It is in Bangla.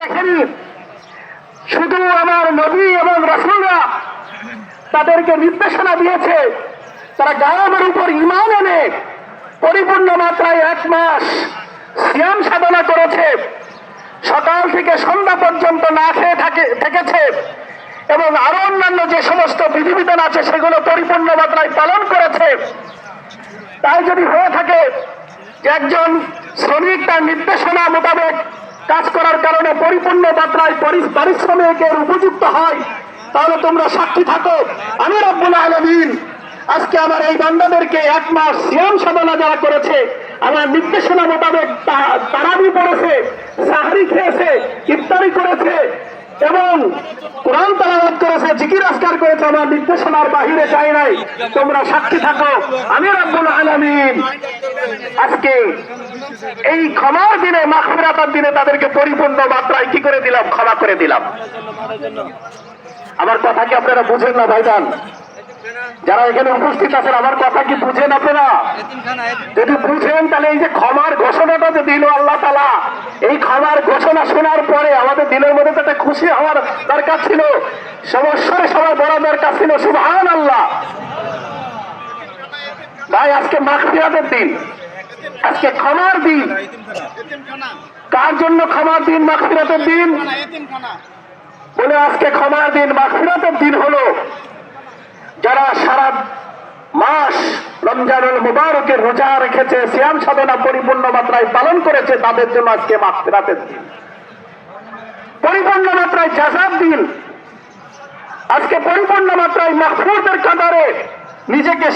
দেখেনি, শুধু আমার নবী এবং রাসূলরা তাদেরকে নির্দেশনা দিয়েছে, তারা গায়েবের উপর ঈমান এনে পরিপূর্ণ মাত্রায় 1 মাস সিয়াম সাধনা করেছে, সকাল থেকে সন্ধ্যা পর্যন্ত না খেয়ে থেকেছে এবং আরো অন্যান্য যে সমস্ত বিধিবিধান আছে সেগুলো পরিপূর্ণ মাত্রায় পালন করেছে। তাই যদি হয়ে থাকে যে একজন শ্রমিক তার নির্দেশনা মোতাবেক কাজ করার কারণে পরিপূর্ণ মাত্রায় পারিশ্রমিকের উপযুক্ত হয়, তাহলে তোমরা সাক্ষী থাকো আমি রব্বুল আলামিন আজকে আমার এই বান্দাদেরকে 1 মাস সিয়াম সাধনা যারা করেছে, আমার নির্দেশনা মোতাবেক তারাবি পড়েছে, সাহরি খেয়েছে, ইফতারি করেছে এবং কোরআন তেলাওয়াত করেছে, জিকির আজকার করেছে, আমার নির্দেশনার বাহিরে যায় নাই, তোমরা সাক্ষী থাকো আমি রব্বুল আলামিন আজকে এই ক্ষমার দিনে, মাগফিরাতের দিনে তাদেরকে পরিপূর্ণ মাত্রায় কি করে দিলাম, ক্ষমা করে দিলাম। আমার কথা কি আপনারা বুঝেন না ভাইজান? যারা এখানে উপস্থিত আছেন আমার কথা কি বুঝেন আপনারা? যদি বুঝেন তাহলে এই যে ক্ষমার ঘোষণাটা যে দিল আল্লাহ তাআলা, এই ক্ষমার ঘোষণা শোনার পরে আমাদের দিলের মধ্যে তো একটা খুশি হওয়ার দরকার ছিল, সমস্যার সবাই বড় দরকার ছিল সুবহানাল্লাহ। ভাই আজকে মাগফিরাতের দিন, আজকে ক্ষমার দিন। কার জন্য ক্ষমার দিন, মাগফিরাতের দিন? বলে আজকে ক্ষমার দিন, মাগফিরাতের দিন হলো যারা সারা মাস রমজানুল মুবারকের রোজা রেখেছে, সিয়াম সাধনা পরিপূর্ণ মাত্রায় পালন করেছে, তাদের জন্য আজকে মাগফিরাতের দিন, পরিপূর্ণ মাত্রায় জাযার দিন। আজকে পরিপূর্ণ মাত্রায় মাগফুরদের কাতারে নিজেকে